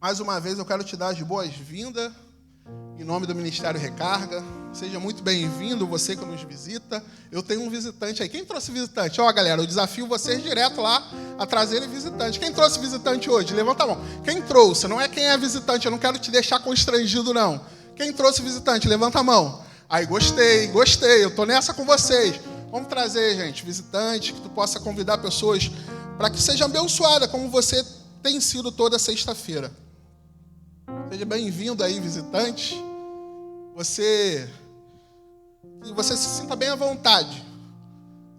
Mais uma vez eu quero te dar as boas-vindas em nome do Ministério Recarga. Seja muito bem-vindo, você que nos visita. Eu tenho um visitante aí. Quem trouxe visitante? Ó, galera, eu desafio vocês direto lá a trazerem visitante. Quem trouxe visitante hoje? Levanta a mão. Quem trouxe? Não é quem é visitante, eu não quero te deixar constrangido, não. Quem trouxe visitante? Levanta a mão. Aí, gostei, eu tô nessa com vocês. Vamos trazer, gente, visitante, que tu possa convidar pessoas para que seja abençoada, como você tem sido toda sexta-feira. Seja bem-vindo aí, visitante. Que você se sinta bem à vontade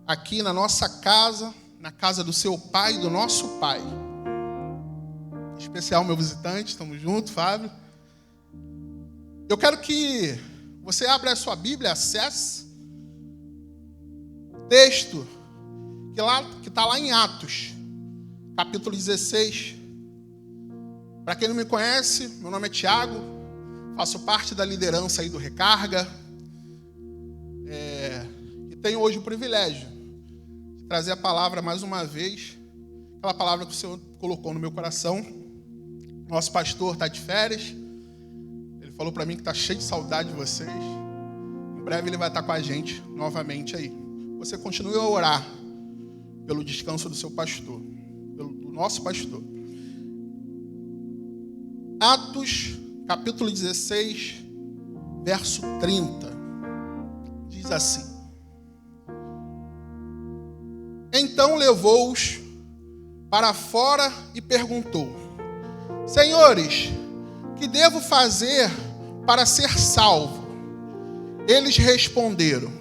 aqui na nossa casa, na casa do seu pai, do nosso pai. Em especial meu visitante, estamos juntos, Fábio. Eu quero que você abra a sua Bíblia, acesse o texto que está lá em Atos, capítulo 16. Para quem não me conhece, meu nome é Tiago, faço parte da liderança aí do Recarga, e tenho hoje o privilégio de trazer a palavra mais uma vez, aquela palavra que o Senhor colocou no meu coração. Nosso pastor está de férias, ele falou para mim que está cheio de saudade de vocês. Em breve ele vai estar com a gente novamente aí. Você continue a orar pelo descanso do seu pastor, do nosso pastor. Atos, capítulo 16, verso 30, diz assim: Então levou-os para fora e perguntou: Senhores, que devo fazer para ser salvo? Eles responderam: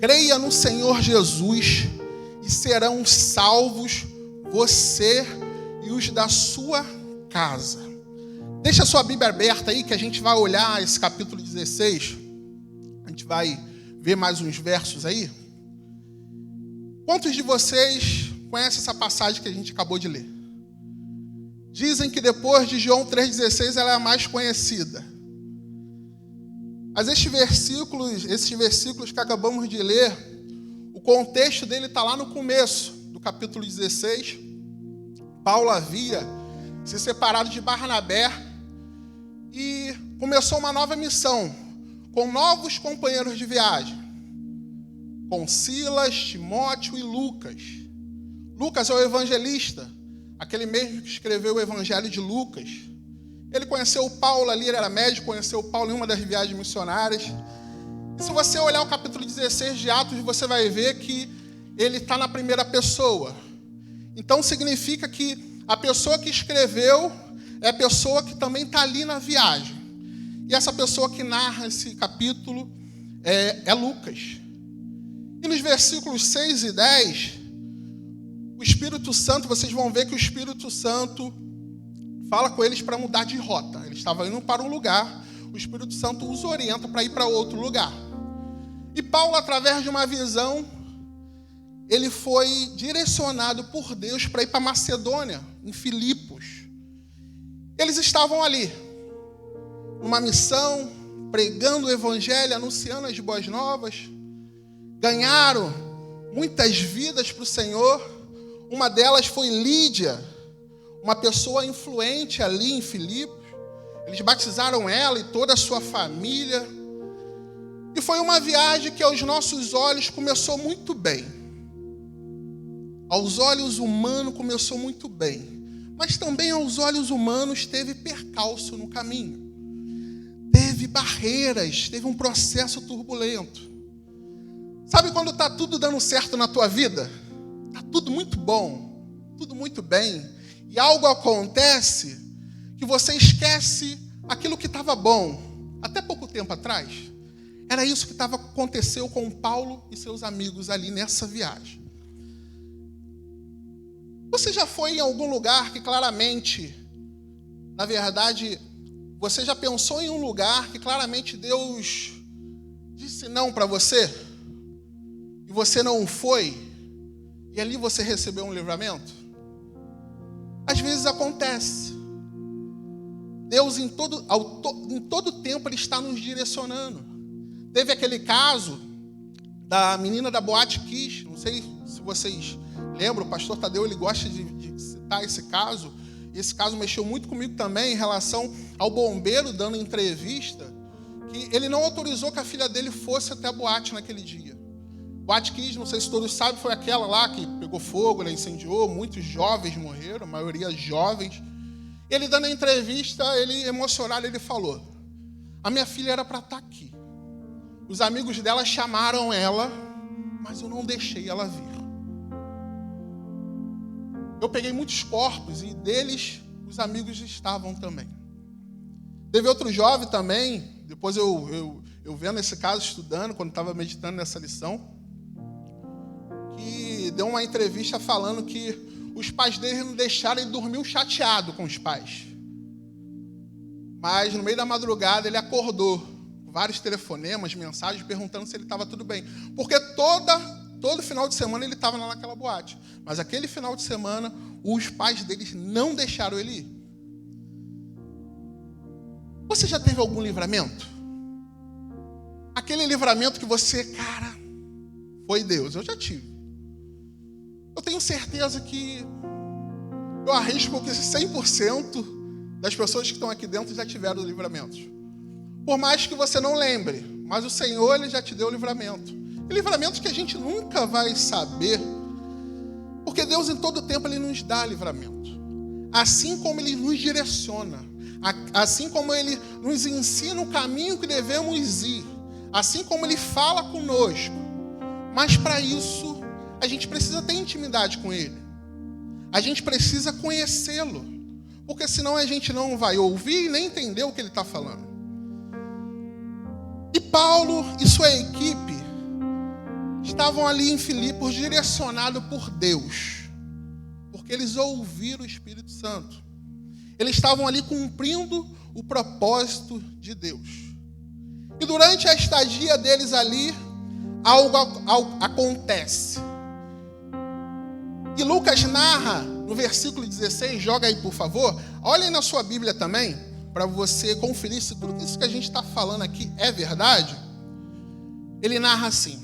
Creia no Senhor Jesus e serão salvos você e os da sua casa. Deixa a sua Bíblia aberta aí que a gente vai olhar esse capítulo 16. A gente vai ver mais uns versos aí. Quantos de vocês conhecem essa passagem que a gente acabou de ler? Dizem que depois de João 3,16 ela é a mais conhecida. Mas esses versículos que acabamos de ler, o contexto dele está lá no começo do capítulo 16. Paulo havia se separado de Barnabé e começou uma nova missão, com novos companheiros de viagem, com Silas, Timóteo e Lucas. Lucas é o evangelista, aquele mesmo que escreveu o Evangelho de Lucas. Ele conheceu o Paulo ali, ele era médico, conheceu o Paulo em uma das viagens missionárias. E se você olhar o capítulo 16 de Atos, você vai ver que ele está na primeira pessoa. Então significa que a pessoa que escreveu é a pessoa que também está ali na viagem. E essa pessoa que narra esse capítulo é Lucas. E nos versículos 6 e 10, o Espírito Santo, vocês vão ver que o Espírito Santo fala com eles para mudar de rota. Eles estavam indo para um lugar, o Espírito Santo os orienta para ir para outro lugar. E Paulo, através de uma visão, ele foi direcionado por Deus para ir para Macedônia, em Filipos. Eles estavam ali, numa missão, pregando o Evangelho, anunciando as boas novas. Ganharam muitas vidas para o Senhor. Uma delas foi Lídia, uma pessoa influente ali em Filipos. Eles batizaram ela e toda a sua família. E foi uma viagem que aos nossos olhos começou muito bem. Aos olhos humanos começou muito bem. Mas também aos olhos humanos teve percalço no caminho. Teve barreiras, teve um processo turbulento. Sabe quando está tudo dando certo na tua vida? Está tudo muito bom, tudo muito bem. E algo acontece que você esquece aquilo que estava bom. Até pouco tempo atrás, era isso que aconteceu com Paulo e seus amigos ali nessa viagem. Você já foi em algum lugar que claramente, na verdade, você já pensou em um lugar que claramente Deus disse não para você? E você não foi? E ali você recebeu um livramento? Às vezes acontece. Deus em todo tempo Ele está nos direcionando. Teve aquele caso da menina da Boate Kiss, não sei se vocês lembram, o pastor Tadeu ele gosta de citar esse caso, esse caso mexeu muito comigo também, em relação ao bombeiro dando entrevista, que ele não autorizou que a filha dele fosse até a boate naquele dia. Boate Kiss, não sei se todos sabem, foi aquela lá que pegou fogo, ela incendiou, muitos jovens morreram, a maioria jovens. Ele dando a entrevista, ele emocionado, ele falou: a minha filha era para estar aqui. Os amigos dela chamaram ela, mas eu não deixei ela vir. Eu peguei muitos corpos e deles os amigos estavam também. Teve outro jovem também, depois eu vendo esse caso, estudando, quando estava meditando nessa lição, que deu uma entrevista falando que os pais dele não deixaram, ele dormiu chateado com os pais. Mas no meio da madrugada ele acordou, vários telefonemas, mensagens, perguntando se ele estava tudo bem. Porque todo final de semana ele estava lá naquela boate. Mas aquele final de semana, os pais deles não deixaram ele ir. Você já teve algum livramento? Aquele livramento que você, cara, foi Deus. Eu já tive. Eu tenho certeza que eu arrisco que 100% das pessoas que estão aqui dentro já tiveram livramentos. Por mais que você não lembre, mas o Senhor, Ele já te deu o livramento. E livramentos que a gente nunca vai saber, porque Deus em todo tempo Ele nos dá livramento. Assim como Ele nos direciona, assim como Ele nos ensina o caminho que devemos ir, assim como Ele fala conosco. Mas para isso, a gente precisa ter intimidade com Ele. A gente precisa conhecê-lo, porque senão a gente não vai ouvir e nem entender o que Ele está falando. E Paulo e sua equipe estavam ali em Filipos direcionados por Deus, porque eles ouviram o Espírito Santo. Eles estavam ali cumprindo o propósito de Deus. E durante a estadia deles ali, algo acontece. E Lucas narra no versículo 16, joga aí por favor, olhem na sua Bíblia também, para você conferir se tudo isso que a gente está falando aqui é verdade. Ele narra assim: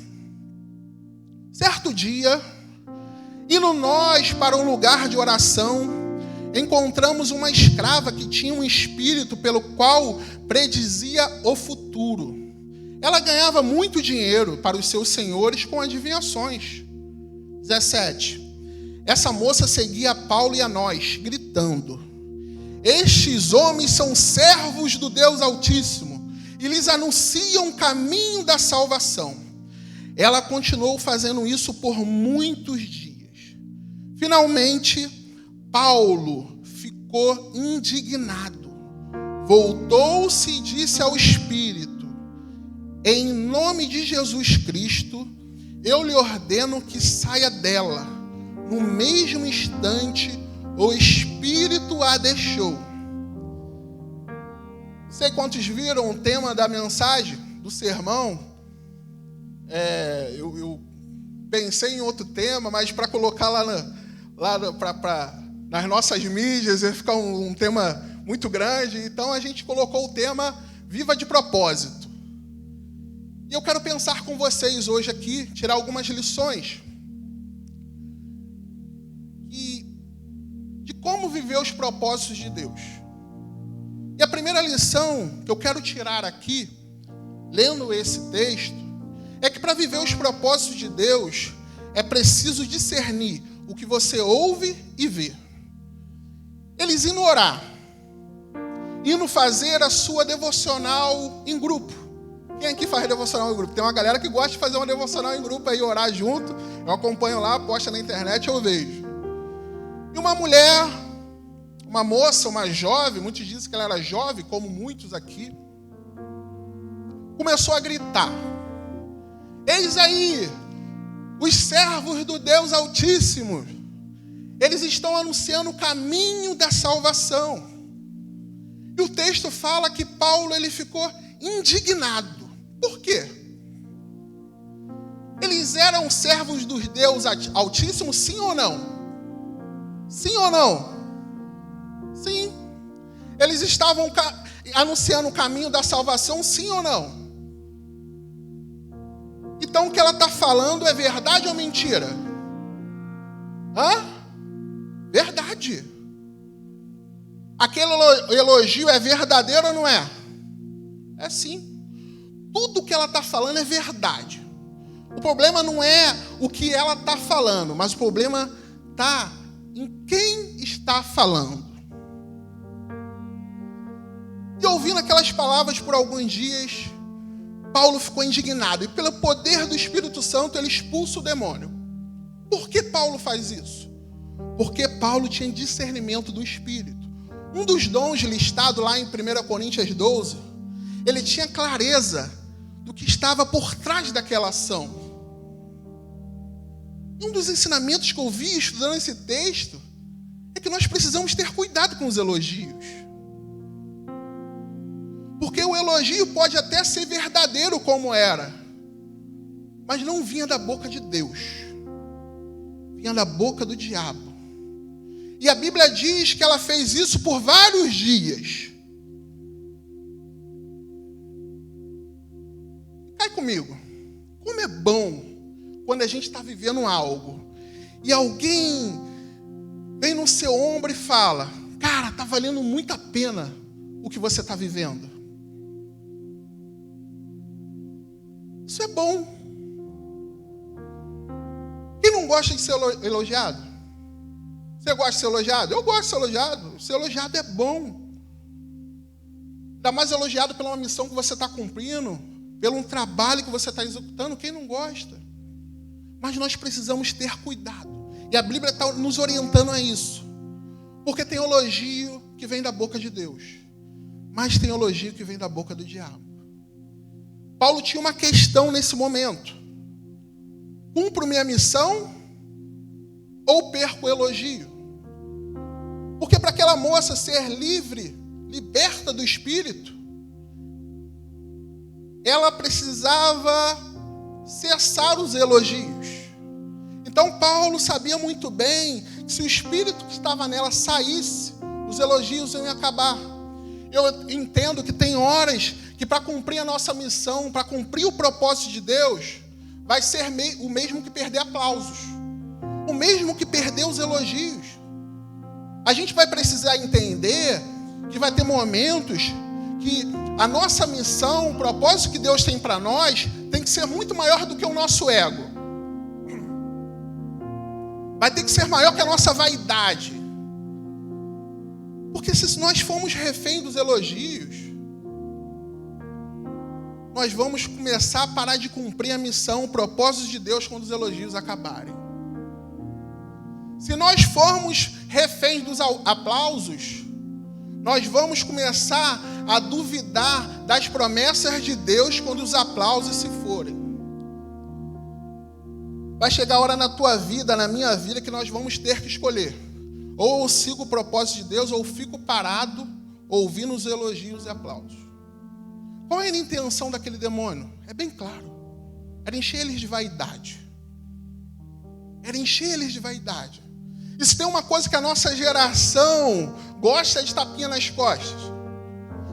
certo dia, indo nós para um lugar de oração, encontramos uma escrava que tinha um espírito pelo qual predizia o futuro. Ela ganhava muito dinheiro para os seus senhores com adivinhações. 17. Essa moça seguia a Paulo e a nós, gritando: estes homens são servos do Deus Altíssimo e lhes anunciam o caminho da salvação. Ela continuou fazendo isso por muitos dias. Finalmente, Paulo ficou indignado. Voltou-se e disse ao Espírito: em nome de Jesus Cristo, eu lhe ordeno que saia dela. No mesmo instante, o Espírito a deixou. Não sei quantos viram o tema da mensagem, do sermão. Eu pensei em outro tema, mas para colocar nas nossas mídias, ia ficar um tema muito grande. Então a gente colocou o tema Viva de Propósito. E eu quero pensar com vocês hoje aqui, tirar algumas lições de como viver os propósitos de Deus. E a primeira lição que eu quero tirar aqui, lendo esse texto, é que para viver os propósitos de Deus, é preciso discernir o que você ouve e vê. Eles indo orar, indo fazer a sua devocional em grupo. Quem aqui faz devocional em grupo? Tem uma galera que gosta de fazer uma devocional em grupo aí, orar junto. Eu acompanho lá, posta na internet, eu vejo. E uma mulher, uma moça, uma jovem, muitos dizem que ela era jovem, como muitos aqui, começou a gritar: eis aí, os servos do Deus Altíssimo, eles estão anunciando o caminho da salvação. E o texto fala que Paulo ele ficou indignado. Por quê? Eles eram servos do Deus Altíssimo, sim ou não? Sim ou não? Sim. Eles estavam anunciando o caminho da salvação, sim ou não? Então o que ela está falando é verdade ou mentira? Verdade. aquele elogio é verdadeiro ou não é? É sim. Tudo que ela está falando é verdade. O problema não é o que ela está falando, mas o problema está em quem está falando. E ouvindo aquelas palavras por alguns dias, Paulo ficou indignado. E pelo poder do Espírito Santo, ele expulsa o demônio. Por que Paulo faz isso? Porque Paulo tinha discernimento do Espírito. Um dos dons listado lá em 1 Coríntios 12, ele tinha clareza do que estava por trás daquela ação. E um dos ensinamentos que eu vi estudando esse texto é que nós precisamos ter cuidado com os elogios. Porque o elogio pode até ser verdadeiro como era, mas não vinha da boca de Deus, vinha da boca do diabo. E a Bíblia diz que ela fez isso por vários dias. Cai comigo. Como é bom quando a gente está vivendo algo e alguém vem no seu ombro e fala: cara, está valendo muito a pena o que você está vivendo. Isso é bom. Quem não gosta de ser elogiado? Você gosta de ser elogiado? Eu gosto de ser elogiado. Ser elogiado é bom. Ainda mais elogiado pela uma missão que você está cumprindo, pelo um trabalho que você está executando. Quem não gosta? Mas nós precisamos ter cuidado. E a Bíblia está nos orientando a isso. Porque tem elogio que vem da boca de Deus, mas tem elogio que vem da boca do diabo. Paulo tinha uma questão nesse momento: cumpro minha missão ou perco o elogio? Porque para aquela moça ser livre, liberta do Espírito, ela precisava cessar os elogios. Então Paulo sabia muito bem que se o Espírito que estava nela saísse, os elogios iam acabar. Eu entendo que tem horas que para cumprir a nossa missão, para cumprir o propósito de Deus, vai ser o mesmo que perder aplausos, o mesmo que perder os elogios. A gente vai precisar entender que vai ter momentos que a nossa missão, o propósito que Deus tem para nós, tem que ser muito maior do que o nosso ego. Vai ter que ser maior que a nossa vaidade. Porque se nós formos refém dos elogios, nós vamos começar a parar de cumprir a missão, o propósito de Deus quando os elogios acabarem. Se nós formos reféns dos aplausos, nós vamos começar a duvidar das promessas de Deus quando os aplausos se forem. Vai chegar a hora na tua vida, na minha vida, que nós vamos ter que escolher. Ou eu sigo o propósito de Deus, ou fico parado, ouvindo os elogios e aplausos. Qual era a intenção daquele demônio? É bem claro. Era encher eles de vaidade. Era encher eles de vaidade. E se tem uma coisa que a nossa geração gosta, é de tapinha nas costas.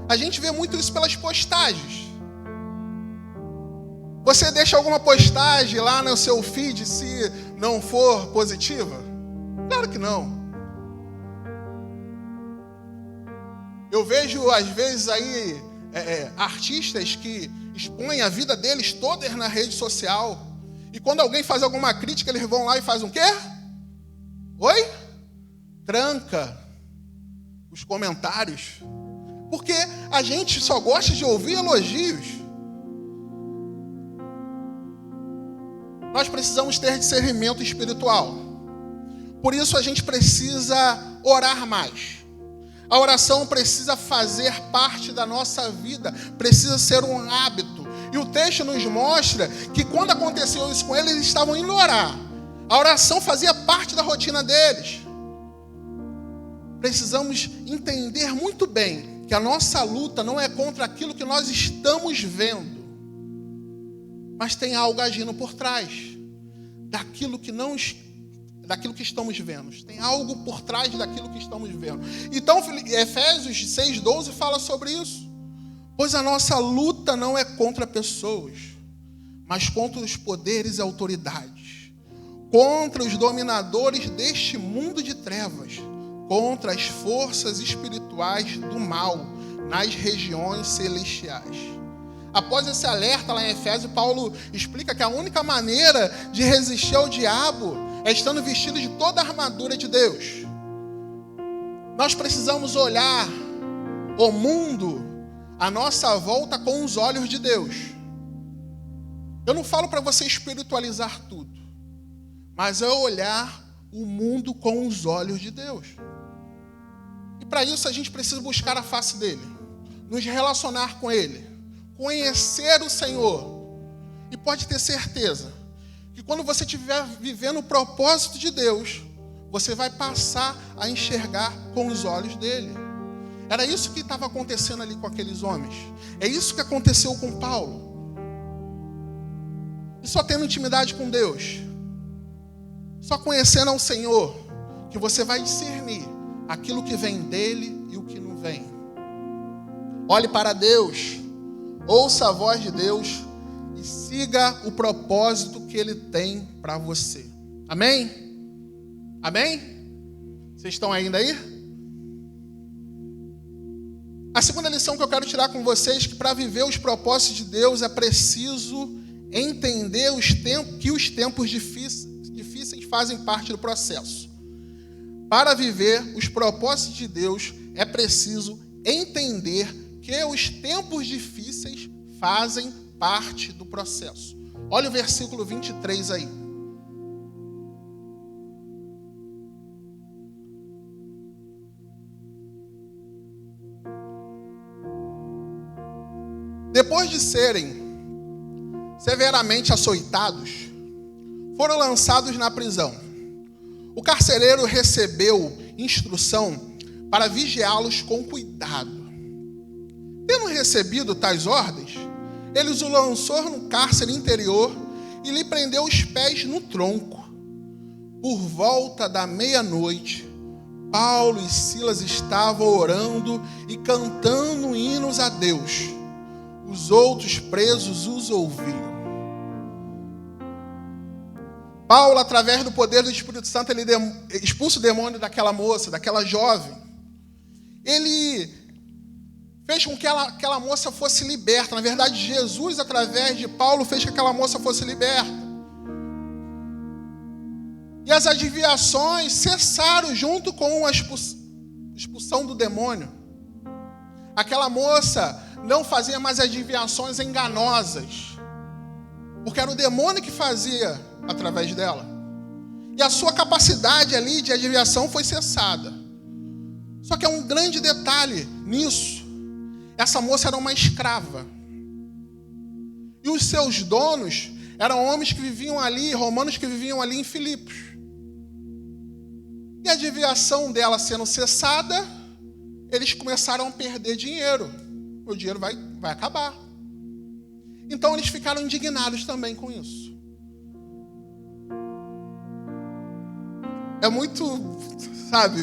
A gente vê muito isso pelas postagens. Você deixa alguma postagem lá no seu feed se não for positiva? Claro que não. Eu vejo, às vezes, aí artistas que expõem a vida deles todas na rede social. E quando alguém faz alguma crítica, eles vão lá e fazem o quê? Oi? Tranca os comentários. Porque a gente só gosta de ouvir elogios. Nós precisamos ter discernimento espiritual. Por isso a gente precisa orar mais. A oração precisa fazer parte da nossa vida, precisa ser um hábito. E o texto nos mostra que quando aconteceu isso com eles, eles estavam indo orar. A oração fazia parte da rotina deles. Precisamos entender muito bem que a nossa luta não é contra aquilo que nós estamos vendo, mas tem algo agindo por trás daquilo que estamos vendo. Tem algo por trás daquilo que estamos vendo. Então, Efésios 6,12 fala sobre isso. Pois a nossa luta não é contra pessoas, mas contra os poderes e autoridades, contra os dominadores deste mundo de trevas, contra as forças espirituais do mal nas regiões celestiais. Após esse alerta lá em Efésios, Paulo explica que a única maneira de resistir ao diabo é estando vestido de toda a armadura de Deus. Nós precisamos olhar o mundo à nossa volta com os olhos de Deus. Eu não falo para você espiritualizar tudo, mas é olhar o mundo com os olhos de Deus. E para isso a gente precisa buscar a face dele, nos relacionar com ele, conhecer o Senhor. E pode ter certeza que quando você estiver vivendo o propósito de Deus, você vai passar a enxergar com os olhos dele. Era isso que estava acontecendo ali com aqueles homens. É isso que aconteceu com Paulo. E só tendo intimidade com Deus, só conhecendo ao Senhor, que você vai discernir aquilo que vem dele e o que não vem. Olhe para Deus, ouça a voz de Deus e siga o propósito que ele tem para você. Amém? Amém? Vocês estão ainda aí? A segunda lição que eu quero tirar com vocês é que para viver os propósitos de Deus é preciso entender que os tempos difíceis fazem parte do processo. Para viver os propósitos de Deus é preciso entender que os tempos difíceis fazem parte do processo. Olha o versículo 23 aí. Depois de serem severamente açoitados, foram lançados na prisão. O carcereiro recebeu instrução para vigiá-los com cuidado. Tendo recebido tais ordens, ele os lançou no cárcere interior e lhe prendeu os pés no tronco. Por volta da meia-noite, Paulo e Silas estavam orando e cantando hinos a Deus. Os outros presos os ouviam. Paulo, através do poder do Espírito Santo, ele expulsa o demônio daquela moça, daquela jovem. Ele fez com que aquela moça fosse liberta. Na verdade, Jesus, através de Paulo, fez que aquela moça fosse liberta. E as adivinhações cessaram junto com a expulsão do demônio. Aquela moça não fazia mais adivinhações enganosas, porque era o demônio que fazia através dela. E a sua capacidade ali de adivinhação foi cessada. Só que há um grande detalhe nisso. Essa moça era uma escrava. E os seus donos eram homens que viviam ali, romanos que viviam ali em Filipos. E a adivinhação dela sendo cessada, eles começaram a perder dinheiro. O dinheiro vai acabar. Então eles ficaram indignados também com isso. É muito, sabe,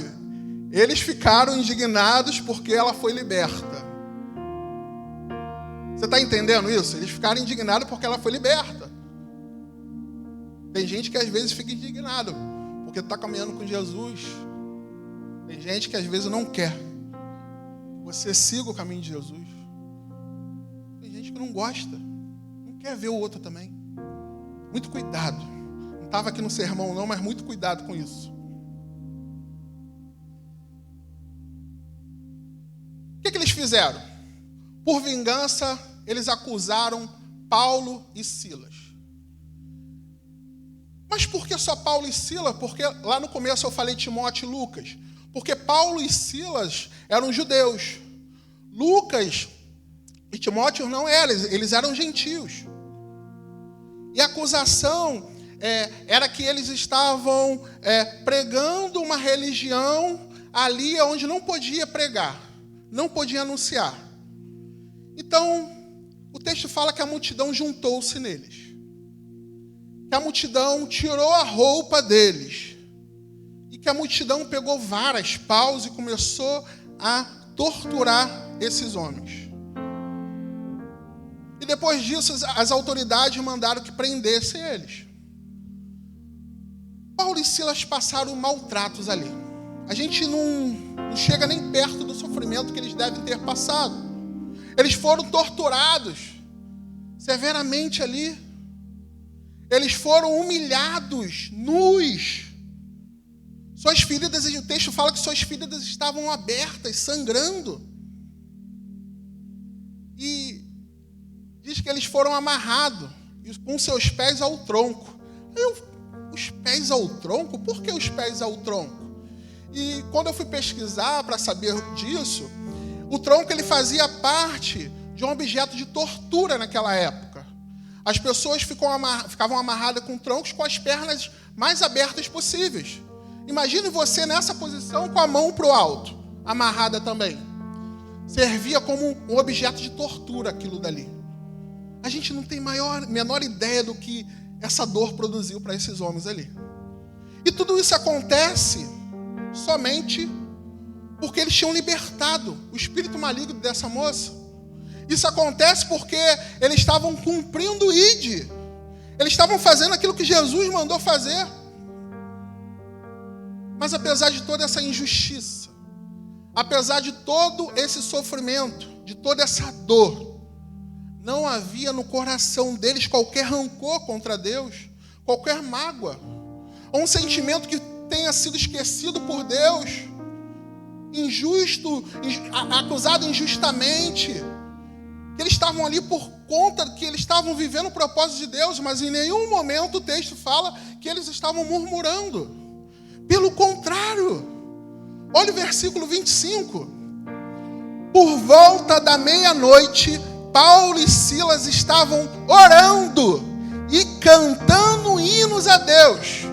eles ficaram indignados porque ela foi liberta. Você está entendendo isso? Eles ficaram indignados porque ela foi liberta. Tem gente que às vezes fica indignado porque está caminhando com Jesus. Tem gente que às vezes não quer que você siga o caminho de Jesus. Tem gente que não gosta, não quer ver o outro também. Muito cuidado. Não estava aqui no sermão não, mas muito cuidado com isso. O que eles fizeram? Por vingança, eles acusaram Paulo e Silas. Mas por que só Paulo e Silas? Porque lá no começo eu falei Timóteo e Lucas. Porque Paulo e Silas eram judeus. Lucas e Timóteo não eram, eles eram gentios. E a acusação era que eles estavam pregando uma religião ali onde não podia pregar, não podia anunciar. Então, o texto fala que a multidão juntou-se neles. Que a multidão tirou a roupa deles. E que a multidão pegou varas, paus e começou a torturar esses homens. E depois disso, as autoridades mandaram que prendessem eles. Paulo e Silas passaram maltratos ali. a gente não chega nem perto do sofrimento que eles devem ter passado. Eles foram torturados severamente ali. Eles foram humilhados, nus. Suas feridas, o texto fala que suas feridas estavam abertas, sangrando. E diz que eles foram amarrados com seus pés ao tronco. Os pés ao tronco? Por que os pés ao tronco? E quando eu fui pesquisar para saber disso, o tronco ele fazia parte de um objeto de tortura naquela época. As pessoas ficavam amarradas com troncos com as pernas mais abertas possíveis. Imagine você nessa posição com a mão para o alto, amarrada também. Servia como um objeto de tortura aquilo dali. A gente não tem menor ideia do que essa dor produziu para esses homens ali. E tudo isso acontece somente porque eles tinham libertado o espírito maligno dessa moça. Isso acontece porque eles estavam cumprindo o ID. Eles estavam fazendo aquilo que Jesus mandou fazer. Mas apesar de toda essa injustiça, apesar de todo esse sofrimento, de toda essa dor, não havia no coração deles qualquer rancor contra Deus, qualquer mágoa, ou um sentimento que tenha sido esquecido por Deus, injusto, acusado injustamente, que eles estavam ali por conta que eles estavam vivendo o propósito de Deus, mas em nenhum momento o texto fala que eles estavam murmurando. Pelo contrário, olha o versículo 25. Por volta da meia-noite, Paulo e Silas estavam orando e cantando hinos a Deus.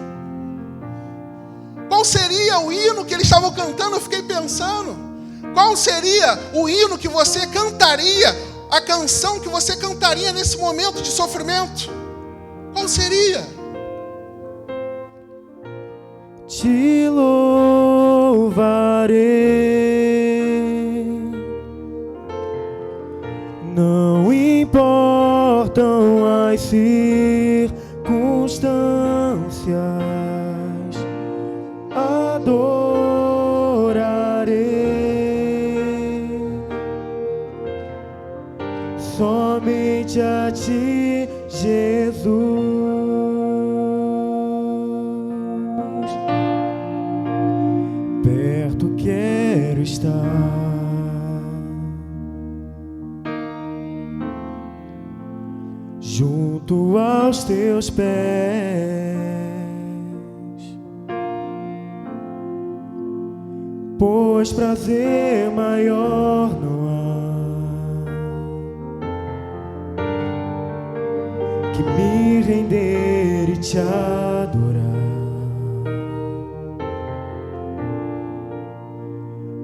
Qual seria o hino que eles estavam cantando? Eu fiquei pensando. Qual seria o hino que você cantaria, a canção que você cantaria nesse momento de sofrimento? Qual seria? Te louvarei, não importam as circunstâncias, adorarei somente a ti, Jesus. Perto quero estar, junto aos teus pés, pois prazer maior não há que me render e te adorar.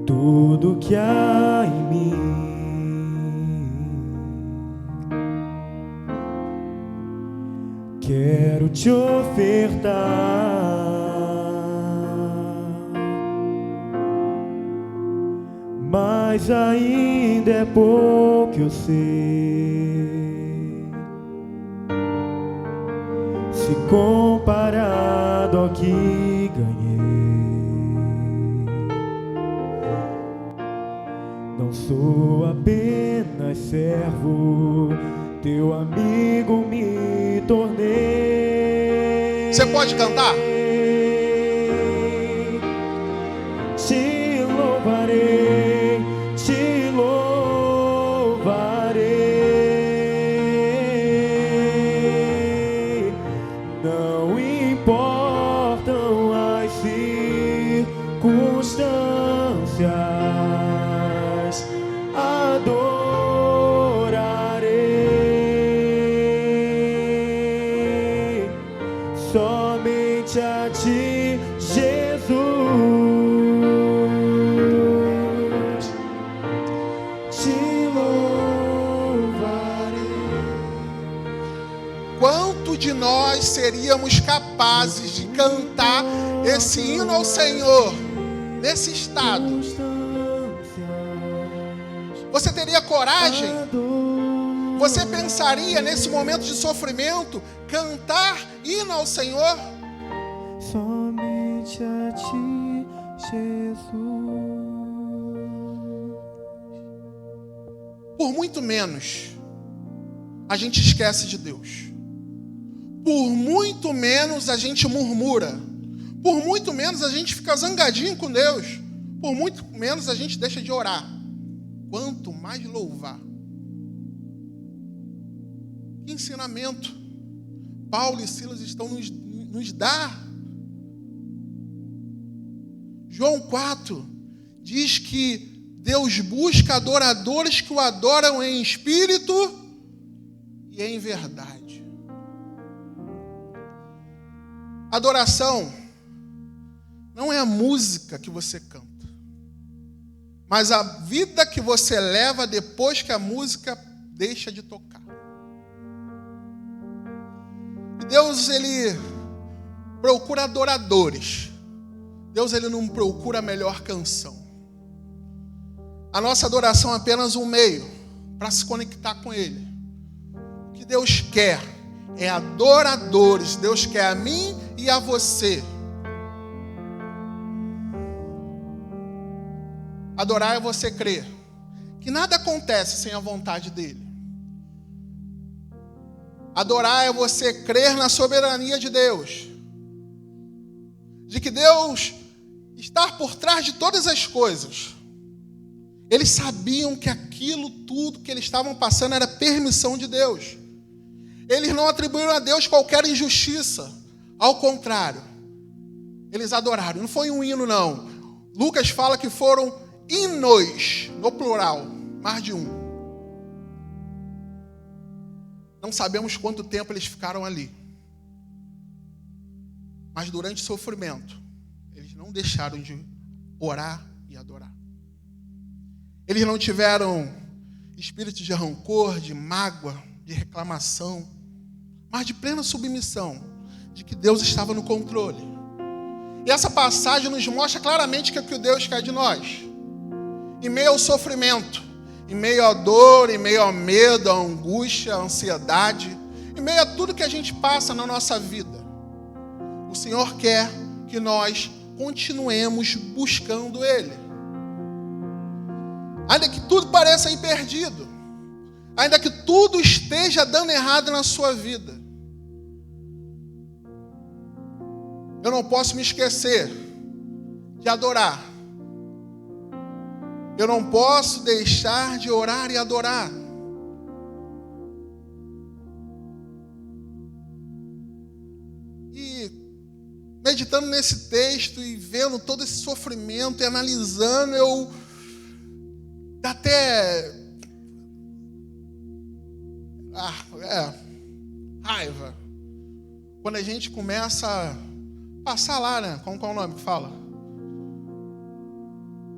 Tudo que há em mim, quero te ofertar, mas ainda é pouco eu sei, se comparado ao que ganhei. Não sou apenas servo, teu amigo me tornei. Você pode cantar? Te louvarei, te louvarei. Não importam as circunstâncias, adorarei somente a ti, Jesus. Te louvarei. Quanto de nós seríamos capazes de cantar esse hino ao Senhor nesse estado? Você teria coragem? Você pensaria nesse momento de sofrimento cantar hino ao Senhor? Somente a ti, Jesus. Por muito menos, a gente esquece de Deus. Por muito menos, a gente murmura. Por muito menos, a gente fica zangadinho com Deus. Por muito menos, a gente deixa de orar. Quanto mais louvar. Que ensinamento Paulo e Silas estão nos dar. João 4 diz que Deus busca adoradores que o adoram em espírito e em verdade. Adoração não é a música que você canta, mas a vida que você leva depois que a música deixa de tocar. E Deus, Ele procura adoradores. Deus, Ele não procura a melhor canção. A nossa adoração é apenas um meio para se conectar com Ele. O que Deus quer é adoradores. Deus quer a mim e a você. Adorar é você crer que nada acontece sem a vontade dEle. Adorar é você crer na soberania de Deus. De que Deus está por trás de todas as coisas. Eles sabiam que aquilo tudo que eles estavam passando era permissão de Deus. Eles não atribuíram a Deus qualquer injustiça. Ao contrário, eles adoraram. Não foi um hino, não. Lucas fala que foram hinos, no plural, mais de um. Não sabemos quanto tempo eles ficaram ali. Mas durante o sofrimento, eles não deixaram de orar e adorar. Eles não tiveram espírito de rancor, de mágoa, de reclamação, mas de plena submissão, de que Deus estava no controle. E essa passagem nos mostra claramente que é o que Deus quer de nós. Em meio ao sofrimento, em meio à dor, em meio ao medo, à angústia, à ansiedade, em meio a tudo que a gente passa na nossa vida, o Senhor quer que nós continuemos buscando Ele. Ainda que tudo pareça ir perdido, ainda que tudo esteja dando errado na sua vida, eu não posso me esquecer de adorar. Eu não posso deixar de orar e adorar. E meditando nesse texto e vendo todo esse sofrimento e analisando, eu dá até raiva quando a gente começa a passar lá, né? Qual é o nome que fala?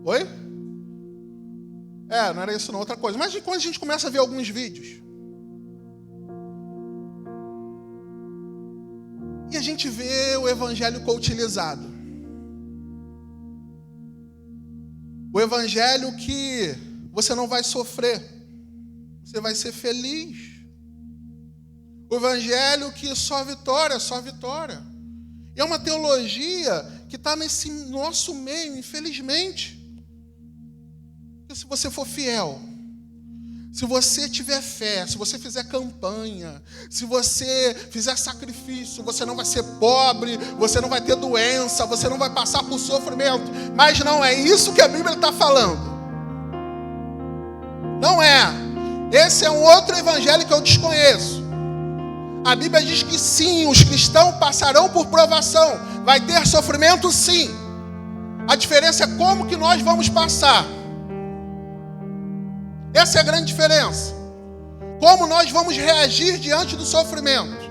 Oi? Não era isso não, outra coisa. Mas quando a gente começa a ver alguns vídeos e a gente vê o evangelho coachilizado, o evangelho que você não vai sofrer, você vai ser feliz. O evangelho que só vitória, só vitória. E é uma teologia que está nesse nosso meio, infelizmente. Porque se você for fiel, se você tiver fé, se você fizer campanha, se você fizer sacrifício, você não vai ser pobre, você não vai ter doença, você não vai passar por sofrimento. Mas não é isso que a Bíblia está falando. Não é. Esse é um outro evangelho que eu desconheço. A Bíblia diz que sim, os cristãos passarão por provação. Vai ter sofrimento, sim. A diferença é como que nós vamos passar. Essa é a grande diferença. Como nós vamos reagir diante do sofrimento.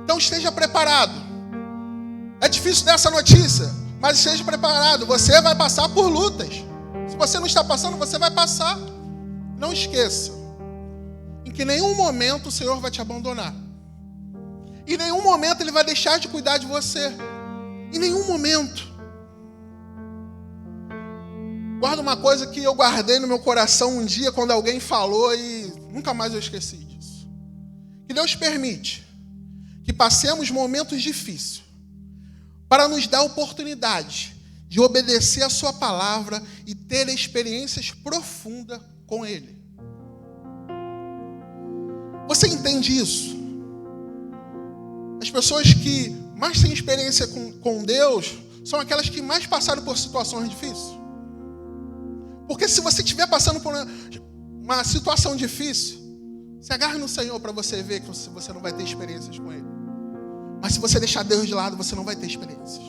Então esteja preparado. É difícil dessa notícia, mas esteja preparado. Você vai passar por lutas. Se você não está passando, você vai passar. Não esqueça, em que em nenhum momento o Senhor vai te abandonar. Em nenhum momento Ele vai deixar de cuidar de você. Em nenhum momento. Guarda uma coisa que eu guardei no meu coração um dia quando alguém falou e nunca mais eu esqueci disso. Que Deus permite que passemos momentos difíceis para nos dar a oportunidade de obedecer a sua palavra e ter experiências profundas com Ele. Você entende isso? As pessoas que mais têm experiência com Deus são aquelas que mais passaram por situações difíceis. Porque se você estiver passando por uma situação difícil, se agarre no Senhor para você ver que você não vai ter experiências com Ele. Mas se você deixar Deus de lado, você não vai ter experiências.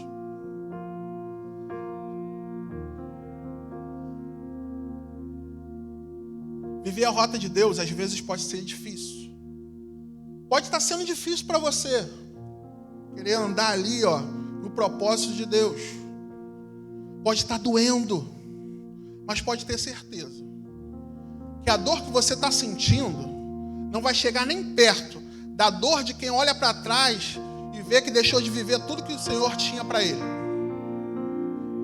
Viver a rota de Deus às vezes pode ser difícil. Pode estar sendo difícil para você querer andar ali, no propósito de Deus. Pode estar doendo, mas pode ter certeza que a dor que você está sentindo não vai chegar nem perto da dor de quem olha para trás e vê que deixou de viver tudo que o Senhor tinha para ele.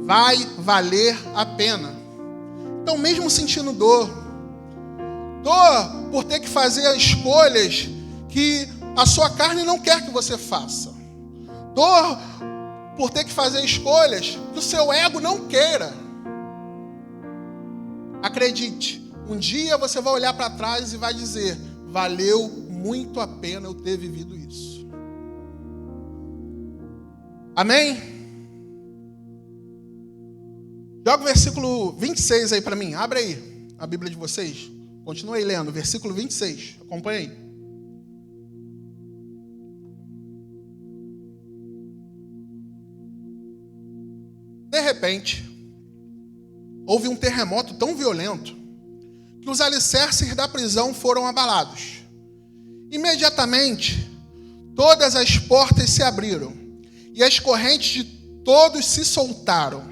Vai valer a pena. Então, mesmo sentindo dor por ter que fazer escolhas que a sua carne não quer que você faça, dor por ter que fazer escolhas que o seu ego não queira, acredite, um dia você vai olhar para trás e vai dizer: valeu muito a pena eu ter vivido isso. Amém? Joga o versículo 26 aí para mim. Abre aí a Bíblia de vocês. Continue lendo, versículo 26. Acompanhe aí. De repente, houve um terremoto tão violento que os alicerces da prisão foram abalados. Imediatamente, todas as portas se abriram e as correntes de todos se soltaram.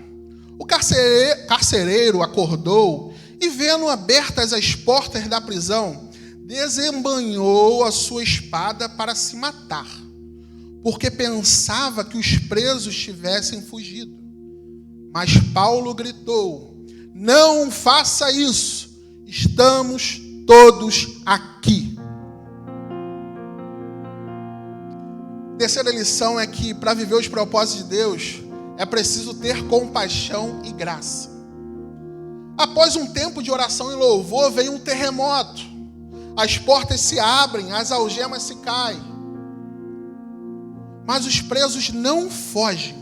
O carcereiro acordou e, vendo abertas as portas da prisão, desembanhou a sua espada para se matar, porque pensava que os presos tivessem fugido. Mas Paulo gritou: não faça isso, estamos todos aqui. A terceira lição é que para viver os propósitos de Deus é preciso ter compaixão e graça. Após um tempo de oração e louvor, vem um terremoto. As portas se abrem, as algemas se caem. Mas os presos não fogem.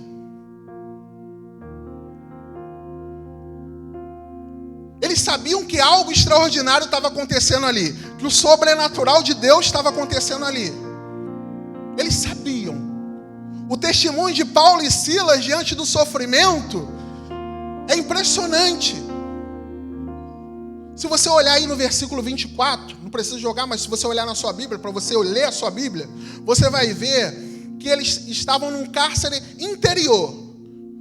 Eles sabiam que algo extraordinário estava acontecendo ali, que o sobrenatural de Deus estava acontecendo ali. Eles sabiam. O testemunho de Paulo e Silas diante do sofrimento é impressionante. Se você olhar aí no versículo 24, não precisa jogar, mas se você olhar na sua Bíblia, para você ler a sua Bíblia, você vai ver que eles estavam num cárcere interior.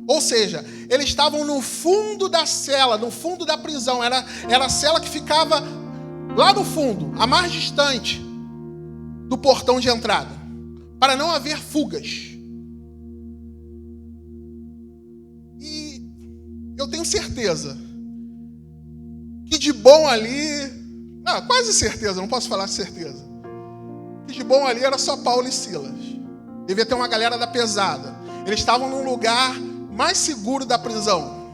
Ou seja, eles estavam no fundo da cela, no fundo da prisão. Era a cela que ficava lá no fundo, a mais distante do portão de entrada, para não haver fugas. E eu tenho certeza que de bom ali, quase certeza, não posso falar certeza, que de bom ali era só Paulo e Silas. Devia ter uma galera da pesada. Eles estavam num lugar mais seguro da prisão.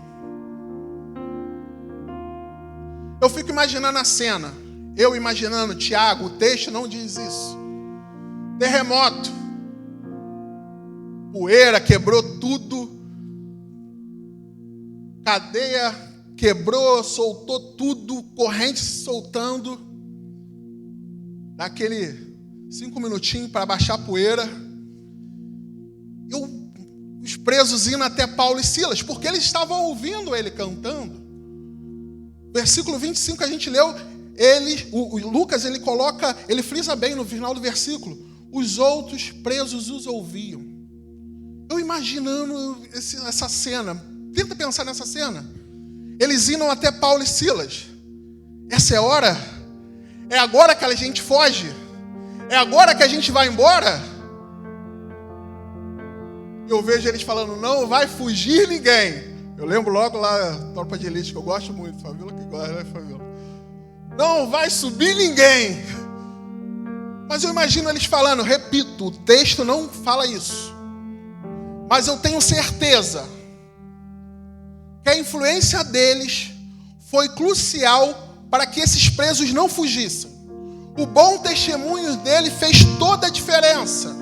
Eu fico imaginando a cena. Eu imaginando, Tiago, o texto não diz isso. Terremoto. Poeira quebrou tudo. Cadeia quebrou, soltou tudo. Corrente se soltando. Daquele 5 minutinhos para baixar a poeira. Os presos indo até Paulo e Silas, porque eles estavam ouvindo ele cantando. Versículo 25 a gente leu, o Lucas ele frisa bem no final do versículo: os outros presos os ouviam. Eu imaginando essa cena, tenta pensar nessa cena. Eles iam até Paulo e Silas. Essa é a hora? É agora que a gente foge? É agora que a gente vai embora? Eu vejo eles falando: não vai fugir ninguém. Eu lembro logo lá, Tropa de Elite, que eu gosto muito. Fabíola que gosta, né, Fabíola? Não vai subir ninguém. Mas eu imagino eles falando, repito, o texto não fala isso. Mas eu tenho certeza que a influência deles foi crucial para que esses presos não fugissem. O bom testemunho dele fez toda a diferença.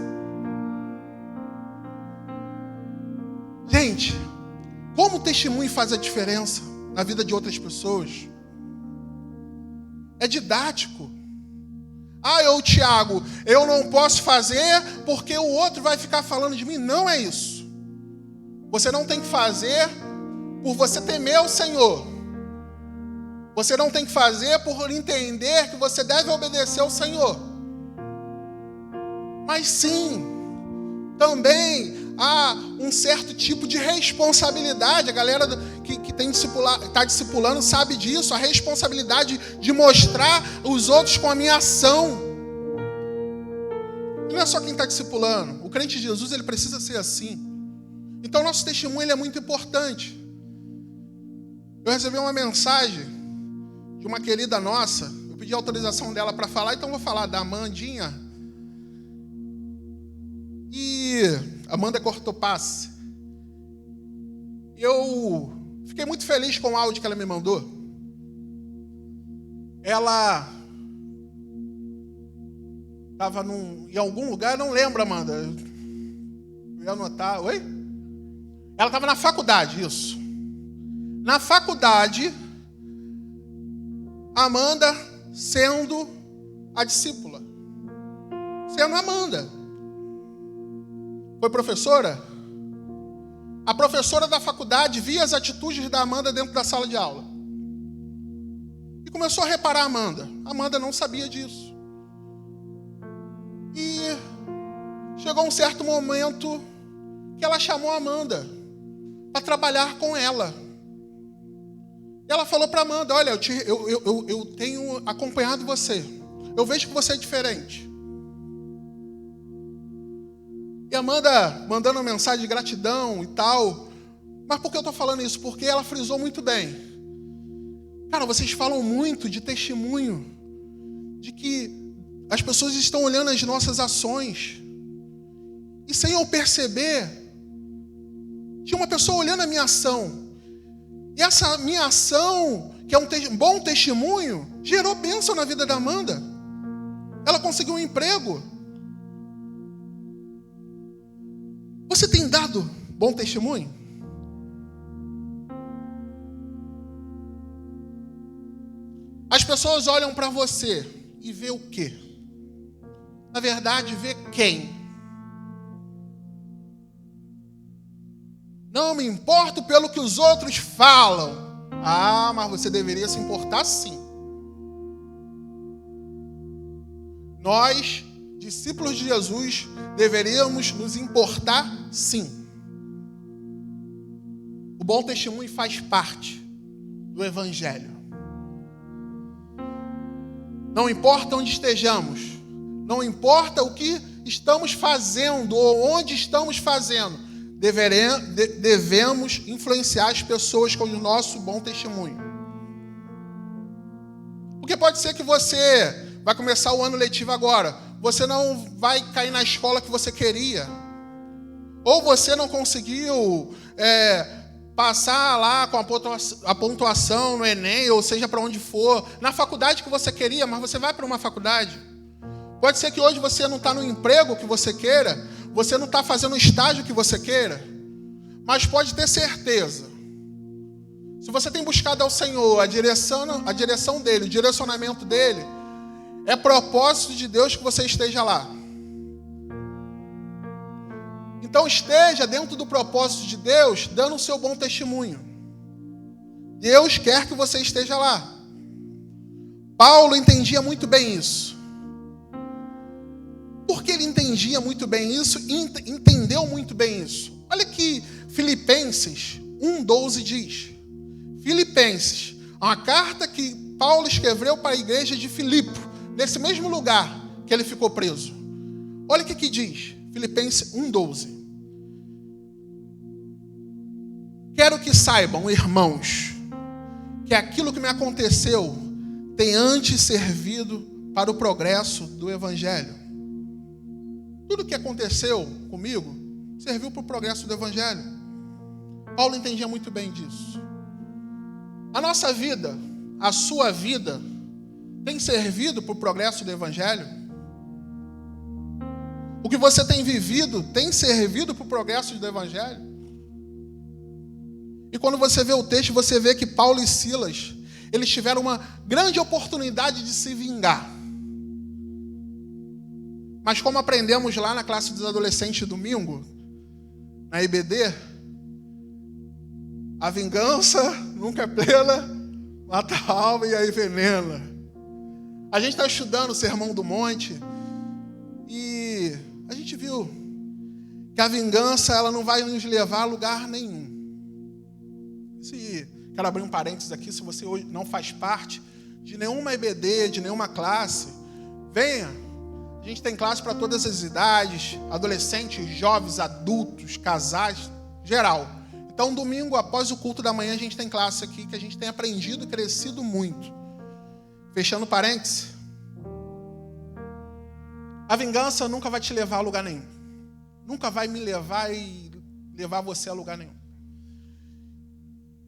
Gente, como o testemunho faz a diferença na vida de outras pessoas? É didático. Tiago, eu não posso fazer porque o outro vai ficar falando de mim. Não é isso. Você não tem que fazer por você temer o Senhor. Você não tem que fazer por entender que você deve obedecer ao Senhor. Mas sim, também há um certo tipo de responsabilidade. A galera que está discipulando sabe disso. A responsabilidade de mostrar os outros com a minha ação. E não é só quem está discipulando. O crente de Jesus, ele precisa ser assim. Então, nosso testemunho ele é muito importante. Eu recebi uma mensagem de uma querida nossa. Eu pedi autorização dela para falar, então vou falar da Amandinha. E Amanda Cortopasse. Eu fiquei muito feliz com o áudio que ela me mandou. Ela estava em algum lugar, não lembro, Amanda. Eu ia anotar. Oi? Ela estava na faculdade, isso. Na faculdade, Amanda sendo a discípula. Sendo Amanda. Foi professora? A professora da faculdade via as atitudes da Amanda dentro da sala de aula. E começou a reparar a Amanda. A Amanda não sabia disso. E chegou um certo momento que ela chamou a Amanda para trabalhar com ela. E ela falou para Amanda, olha, eu tenho acompanhado você. Eu vejo que você é diferente. E Amanda mandando uma mensagem de gratidão e tal. Mas por que eu estou falando isso? Porque ela frisou muito bem. Cara, vocês falam muito de testemunho, de que as pessoas estão olhando as nossas ações. E sem eu perceber, tinha uma pessoa olhando a minha ação. E essa minha ação, que é um bom testemunho, gerou bênção na vida da Amanda. Ela conseguiu um emprego. Você tem dado bom testemunho? As pessoas olham para você e vê o quê? Na verdade, vê quem? Não me importo pelo que os outros falam. Ah, mas você deveria se importar sim. Nós, discípulos de Jesus, deveríamos nos importar sim. O bom testemunho faz parte do Evangelho. Não importa onde estejamos, não importa o que estamos fazendo ou onde estamos fazendo, devemos influenciar as pessoas com o nosso bom testemunho. Porque pode ser que você vai começar o ano letivo agora, você não vai cair na escola que você queria, ou você não conseguiu passar lá com a pontuação no Enem, ou seja, para onde for, na faculdade que você queria, mas você vai para uma faculdade. Pode ser que hoje você não está no emprego que você queira, você não está fazendo o estágio que você queira, mas pode ter certeza, se você tem buscado ao Senhor a direção dEle, o direcionamento dEle, é propósito de Deus que você esteja lá. Então esteja dentro do propósito de Deus, dando o seu bom testemunho. Deus quer que você esteja lá. Paulo entendia muito bem isso. Por que ele entendia muito bem isso e entendeu muito bem isso? Olha que Filipenses 1,12 diz. Filipenses, uma carta que Paulo escreveu para a igreja de Filipe, nesse mesmo lugar que ele ficou preso. Olha o que diz, Filipenses 1,12. Quero que saibam, irmãos, que aquilo que me aconteceu tem antes servido para o progresso do Evangelho. Tudo que aconteceu comigo serviu para o progresso do Evangelho. Paulo entendia muito bem disso. A nossa vida, a sua vida, tem servido para o progresso do Evangelho? O que você tem vivido tem servido para o progresso do Evangelho? E quando você vê o texto, você vê que Paulo e Silas, eles tiveram uma grande oportunidade de se vingar. Mas como aprendemos lá na classe dos adolescentes domingo, na IBD, a vingança nunca é plena, mata a alma e a envenena. A gente está estudando o Sermão do Monte e a gente viu que a vingança ela não vai nos levar a lugar nenhum. Quero abrir um parênteses aqui, se você hoje não faz parte de nenhuma IBD, de nenhuma classe, venha. A gente tem classe para todas as idades, adolescentes, jovens, adultos, casais, geral. Então, domingo, após o culto da manhã, a gente tem classe aqui que a gente tem aprendido e crescido muito. Fechando parênteses. A vingança nunca vai te levar a lugar nenhum. Nunca vai me levar e levar você a lugar nenhum.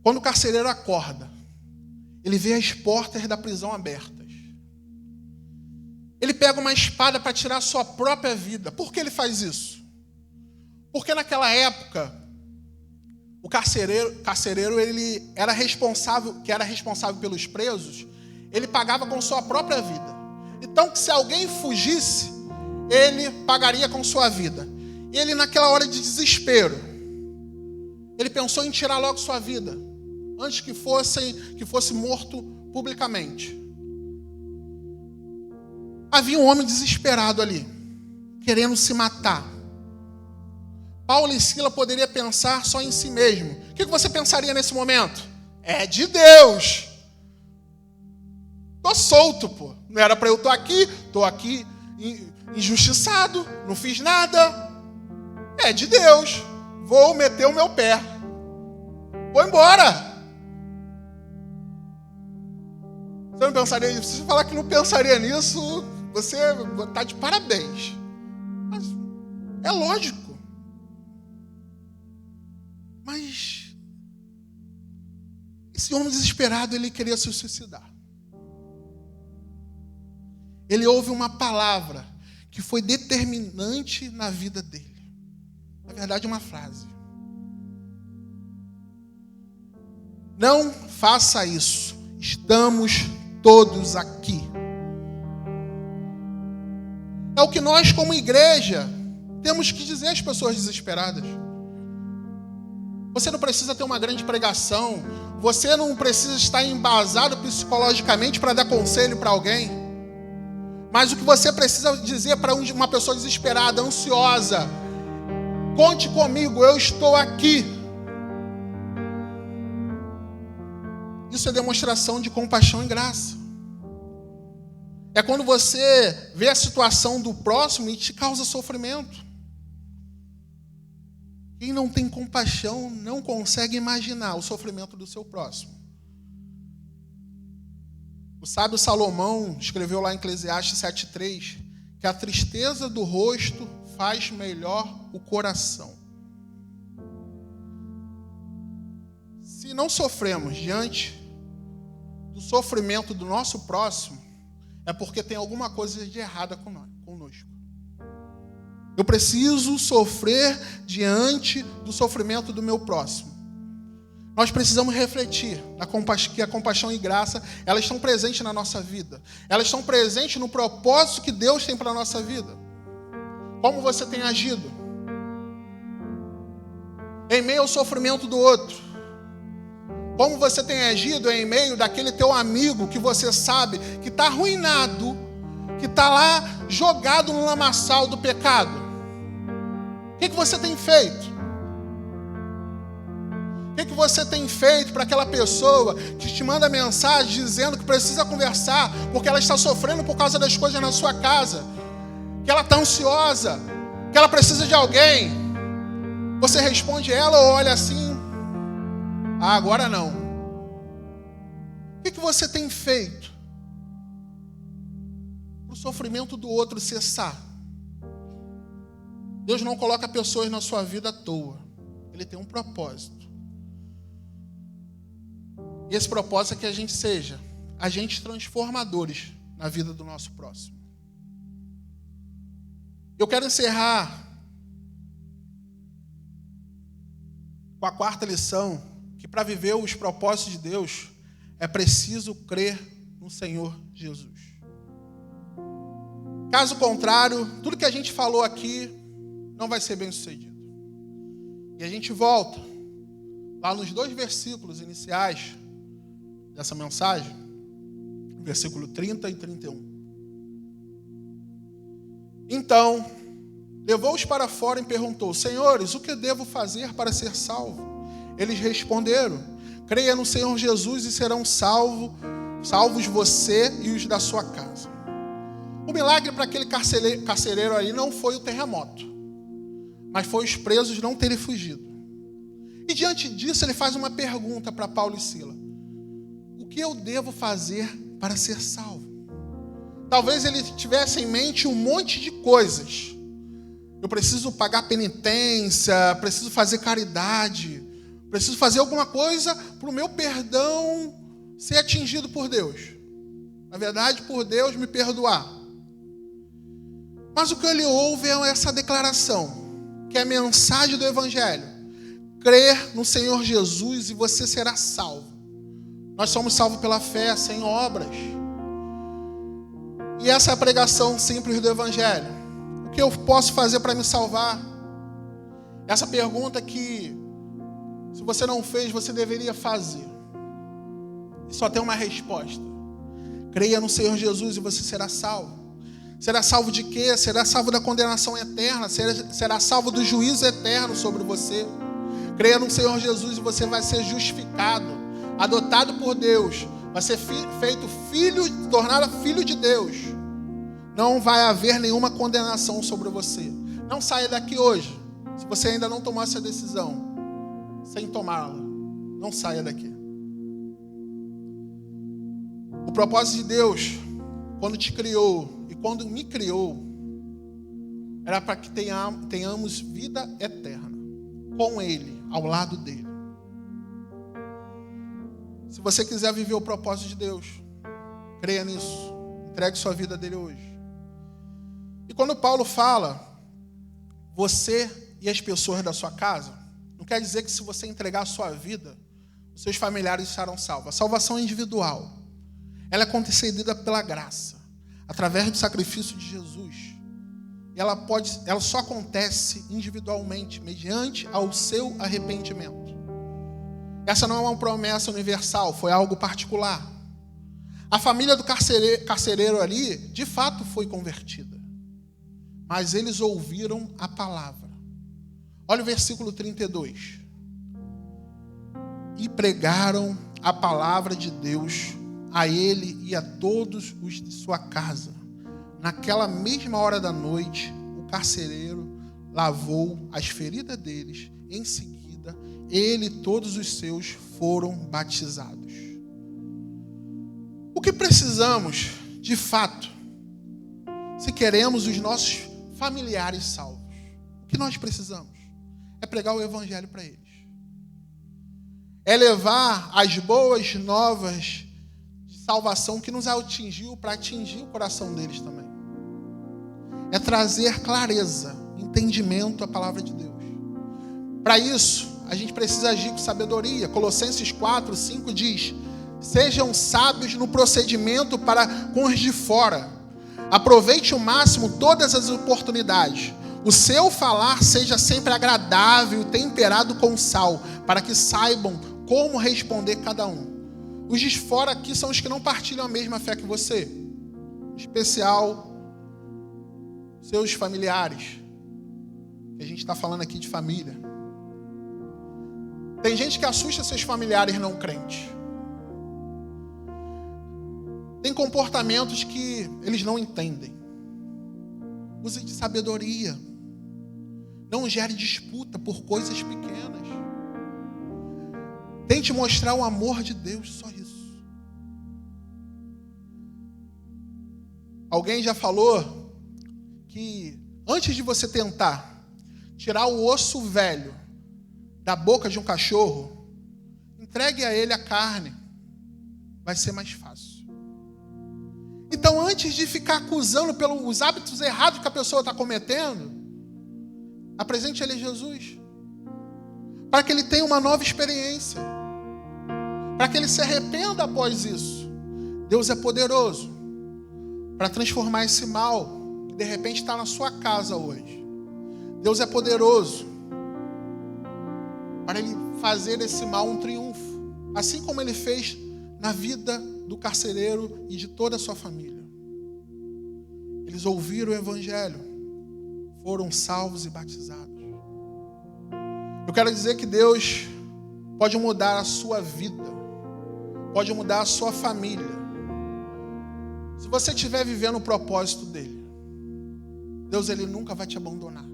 Quando o carcereiro acorda, ele vê as portas da prisão abertas. Ele pega uma espada para tirar a sua própria vida. Por que ele faz isso? Porque naquela época, o carcereiro ele era responsável pelos presos, ele pagava com sua própria vida. Então, se alguém fugisse, ele pagaria com sua vida. E ele, naquela hora de desespero, ele pensou em tirar logo sua vida, antes que fosse morto publicamente. Havia um homem desesperado ali, querendo se matar. Paulo e Silas poderiam pensar só em si mesmo. O que você pensaria nesse momento? É de Deus. Tô solto, pô. Não era para eu estar aqui. Tô aqui injustiçado. Não fiz nada. É de Deus. Vou meter o meu pé. Vou embora. Você não pensaria nisso? Se você falar que não pensaria nisso, você está de parabéns. Mas é lógico. Mas esse homem desesperado, ele queria se suicidar. Ele ouve uma palavra que foi determinante na vida dele. Na verdade, uma frase. Não faça isso. Estamos todos aqui. É o que nós, como igreja, temos que dizer às pessoas desesperadas. Você não precisa ter uma grande pregação. Você não precisa estar embasado psicologicamente para dar conselho para alguém. Mas o que você precisa dizer para uma pessoa desesperada, ansiosa: conte comigo, eu estou aqui. Isso é demonstração de compaixão e graça. É quando você vê a situação do próximo e te causa sofrimento. Quem não tem compaixão não consegue imaginar o sofrimento do seu próximo. O sábio Salomão escreveu lá em Eclesiastes 7:3 que a tristeza do rosto faz melhor o coração. Se não sofremos diante do sofrimento do nosso próximo, é porque tem alguma coisa de errada conosco. Eu preciso sofrer diante do sofrimento do meu próximo. Nós precisamos refletir que a compaixão e graça, elas estão presentes na nossa vida. Elas estão presentes no propósito que Deus tem para a nossa vida. Como você tem agido? Em meio ao sofrimento do outro. Como você tem agido em meio daquele teu amigo que você sabe que está arruinado, que está lá jogado no lamaçal do pecado? O que você tem feito? O que você tem feito para aquela pessoa que te manda mensagem dizendo que precisa conversar porque ela está sofrendo por causa das coisas na sua casa, que ela está ansiosa, que ela precisa de alguém? Você responde ela ou olha assim: ah, agora não. O que você tem feito para o sofrimento do outro cessar? Deus não coloca pessoas na sua vida à toa. Ele tem um propósito. E esse propósito é que a gente seja agentes transformadores na vida do nosso próximo. Eu quero encerrar com a quarta lição, que para viver os propósitos de Deus é preciso crer no Senhor Jesus. Caso contrário, tudo que a gente falou aqui não vai ser bem sucedido. E a gente volta lá nos 2 versículos iniciais dessa mensagem, versículo 30 e 31. Então, levou-os para fora e perguntou: Senhores, o que devo fazer para ser salvo? Eles responderam: Creia no Senhor Jesus e serão salvos você e os da sua casa. O milagre para aquele carcereiro ali não foi o terremoto, mas foi os presos não terem fugido. E diante disso ele faz uma pergunta para Paulo e Silas: o que eu devo fazer para ser salvo? Talvez ele tivesse em mente um monte de coisas. Eu preciso pagar penitência, preciso fazer caridade, preciso fazer alguma coisa para o meu perdão ser atingido por Deus. Na verdade, por Deus me perdoar. Mas o que ele ouve é essa declaração, que é a mensagem do Evangelho: crer no Senhor Jesus e você será salvo. Nós somos salvos pela fé, sem obras. E essa é a pregação simples do Evangelho. O que eu posso fazer para me salvar? Essa pergunta que, se você não fez, você deveria fazer. E só tem uma resposta: creia no Senhor Jesus e você será salvo. Será salvo de quê? Será salvo da condenação eterna, será salvo do juízo eterno sobre você. Creia no Senhor Jesus e você vai ser justificado, adotado por Deus, vai ser feito filho, tornado filho de Deus. Não vai haver nenhuma condenação sobre você. Não saia daqui hoje, se você ainda não tomou essa decisão, sem tomá-la. Não saia daqui. O propósito de Deus, quando te criou e quando me criou, era para que tenhamos vida eterna com Ele, ao lado dele. Se você quiser viver o propósito de Deus, creia nisso. Entregue sua vida a dele hoje. E quando Paulo fala, você e as pessoas da sua casa, não quer dizer que se você entregar a sua vida, os seus familiares serão salvos. A salvação é individual. Ela é concedida pela graça, através do sacrifício de Jesus. E ela só acontece individualmente, mediante ao seu arrependimento. Essa não é uma promessa universal, foi algo particular. A família do carcereiro ali, de fato, foi convertida. Mas eles ouviram a palavra. Olha o versículo 32. E pregaram a palavra de Deus a ele e a todos os de sua casa. Naquela mesma hora da noite, o carcereiro lavou as feridas deles. Em seguida, ele e todos os seus foram batizados. O que precisamos, de fato, se queremos os nossos familiares salvos? O que nós precisamos? É pregar o Evangelho para eles. É levar as boas novas de salvação que nos atingiu para atingir o coração deles também. É trazer clareza, entendimento à palavra de Deus. Para isso, a gente precisa agir com sabedoria. Colossenses 4, 5 diz: sejam sábios no procedimento para com os de fora. Aproveite ao máximo todas as oportunidades. O seu falar seja sempre agradável, temperado com sal, para que saibam como responder cada um. Os de fora aqui são os que não partilham a mesma fé que você. Em especial, seus familiares. A gente está falando aqui de família. Tem gente que assusta seus familiares não crentes. Tem comportamentos que eles não entendem. Use de sabedoria. Não gere disputa por coisas pequenas. Tente mostrar o amor de Deus, só isso. Alguém já falou que antes de você tentar tirar o osso velho da boca de um cachorro, entregue a ele a carne. vai ser mais fácil. Então, antes de ficar acusando pelos hábitos errados que a pessoa está cometendo, apresente ele a Jesus, para que ele tenha uma nova experiência, para que ele se arrependa após isso. Deus é poderoso para transformar esse mal que de repente está na sua casa hoje. Deus é poderoso para ele fazer desse mal um triunfo, assim como ele fez na vida do carcereiro e de toda a sua família. Eles ouviram o evangelho, foram salvos e batizados. Eu quero dizer que Deus pode mudar a sua vida, pode mudar a sua família. Se você estiver vivendo o propósito dele, Deus ele nunca vai te abandonar.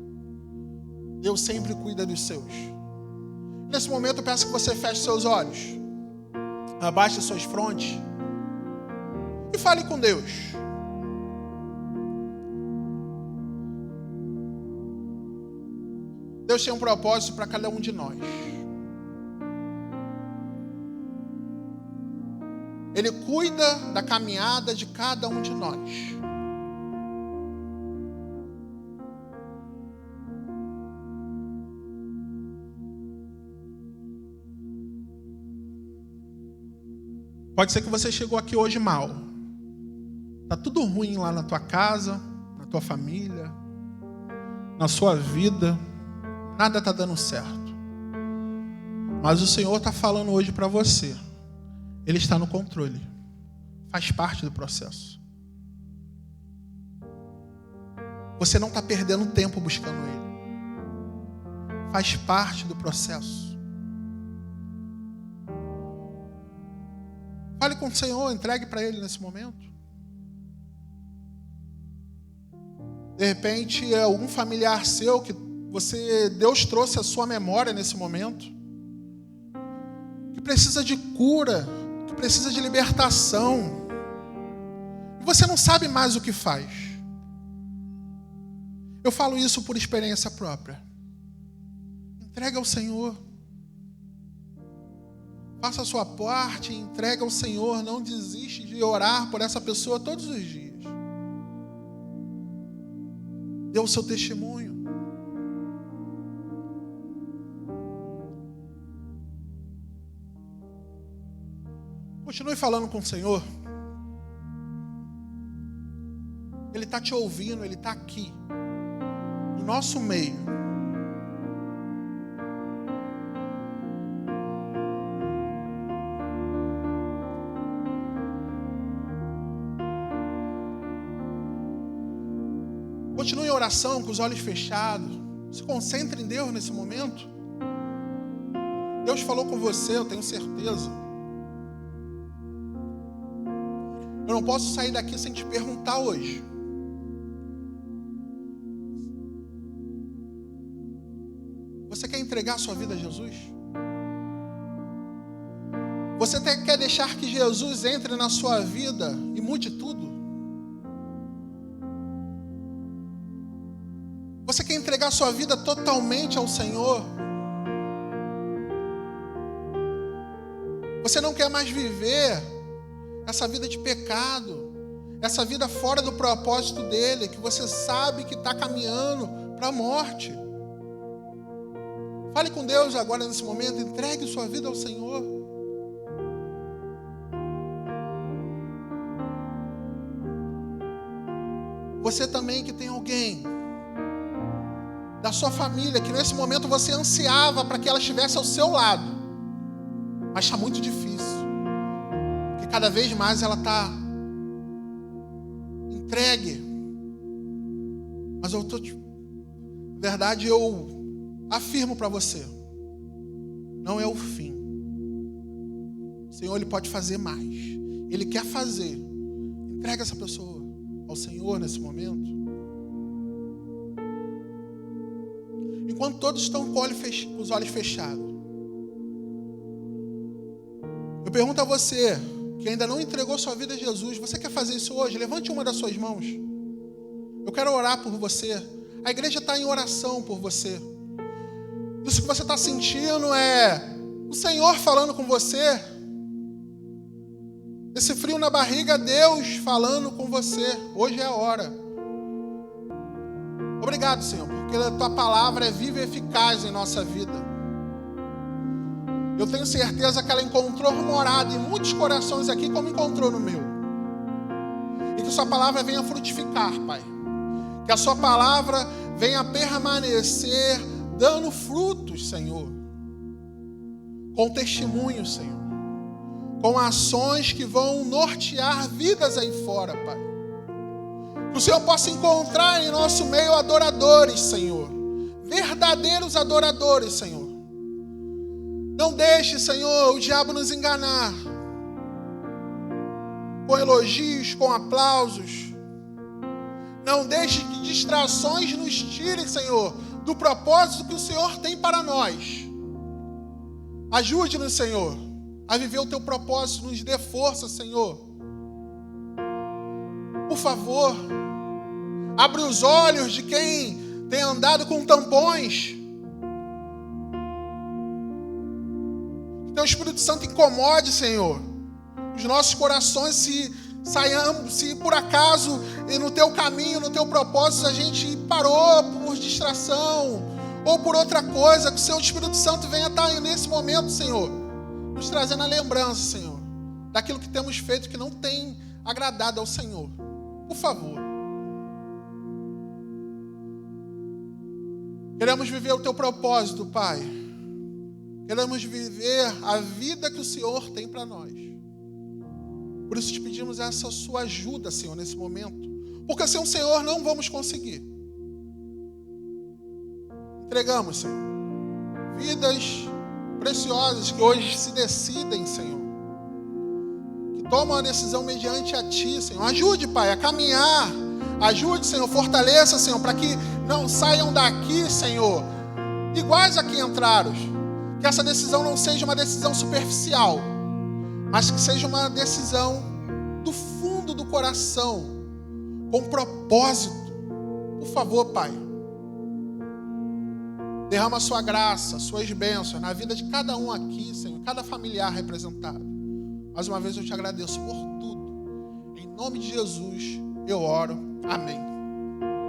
Deus sempre cuida dos seus. Nesse momento eu peço que você feche seus olhos, abaixe suas frontes e fale com Deus. Deus tem um propósito para cada um de nós. Ele cuida da caminhada de cada um de nós. Pode ser que você chegou aqui hoje mal. Está tudo ruim lá na tua casa, na tua família, na sua vida. Nada está dando certo. Mas o Senhor está falando hoje para você. Ele está no controle. Faz parte do processo. Você não está perdendo tempo buscando Ele. Faz parte do processo. Fale com o Senhor, entregue para Ele nesse momento. De repente, é algum familiar seu que Deus trouxe à sua memória nesse momento, que precisa de cura, que precisa de libertação, e você não sabe mais o que faz. Eu falo isso por experiência própria. Entrega ao Senhor. Faça a sua parte e entrega ao Senhor. Não desiste de orar por essa pessoa todos os dias. Dê o seu testemunho. Continue falando com o Senhor. Ele está te ouvindo, Ele está aqui, no nosso meio. Continue em oração com os olhos fechados. Se concentre em Deus nesse momento. Deus falou com você, eu tenho certeza. Eu não posso sair daqui sem te perguntar hoje. Você quer entregar a sua vida a Jesus? Você quer deixar que Jesus entre na sua vida e mude tudo? Você quer entregar a sua vida totalmente ao Senhor? Você não quer mais viver essa vida de pecado, essa vida fora do propósito dele, que você sabe que está caminhando para a morte. Fale com Deus agora nesse momento, entregue sua vida ao Senhor. Você também que tem alguém da sua família que nesse momento você ansiava para que ela estivesse ao seu lado, mas está muito difícil. Cada vez mais ela está entregue. Mas verdade, eu afirmo para você, não é o fim. O Senhor ele pode fazer mais. Ele quer fazer. Entrega essa pessoa ao Senhor nesse momento. Enquanto todos estão com os olhos fechados, eu pergunto a você que ainda não entregou sua vida a Jesus, você quer fazer isso hoje? Levante uma das suas mãos. Eu quero orar por você. A igreja está em oração por você. Isso que você está sentindo é o Senhor falando com você. Esse frio na barriga, Deus falando com você. Hoje é a hora. Obrigado, Senhor, porque a Tua palavra é viva e eficaz em nossa vida. Eu tenho certeza que ela encontrou morada em muitos corações aqui, como encontrou no meu. E que Sua palavra venha frutificar, Pai. Que a Sua palavra venha permanecer dando frutos, Senhor. Com testemunho, Senhor. Com ações que vão nortear vidas aí fora, Pai. Que o Senhor possa encontrar em nosso meio adoradores, Senhor. Verdadeiros adoradores, Senhor. Não deixe, Senhor, o diabo nos enganar. Com elogios, com aplausos. Não deixe que distrações nos tirem, Senhor, do propósito que o Senhor tem para nós. Ajude-nos, Senhor, a viver o Teu propósito. Nos dê força, Senhor. Por favor, abre os olhos de quem tem andado com tampões. Que Teu Espírito Santo incomode, Senhor, os nossos corações, se por acaso e no Teu caminho, no Teu propósito, a gente parou por distração ou por outra coisa, que o Seu Espírito Santo venha estar nesse momento, Senhor, nos trazendo a lembrança, Senhor, daquilo que temos feito que não tem agradado ao Senhor. Por favor. Queremos viver o Teu propósito, Pai. Queremos viver a vida que o Senhor tem para nós. Por isso te pedimos essa Sua ajuda, Senhor, nesse momento. Porque sem o Senhor não vamos conseguir. Entregamos, Senhor, vidas preciosas que hoje se decidem, Senhor. Que tomam a decisão mediante a Ti, Senhor. Ajude, Pai, a caminhar. Ajude, Senhor, fortaleça, Senhor, para que não saiam daqui, Senhor, iguais a que entraram. Que essa decisão não seja uma decisão superficial, mas que seja uma decisão do fundo do coração, com propósito. Por favor, Pai, derrama a Sua graça, Suas bênçãos na vida de cada um aqui, Senhor, cada familiar representado. Mais uma vez eu te agradeço por tudo. Em nome de Jesus eu oro. Amém.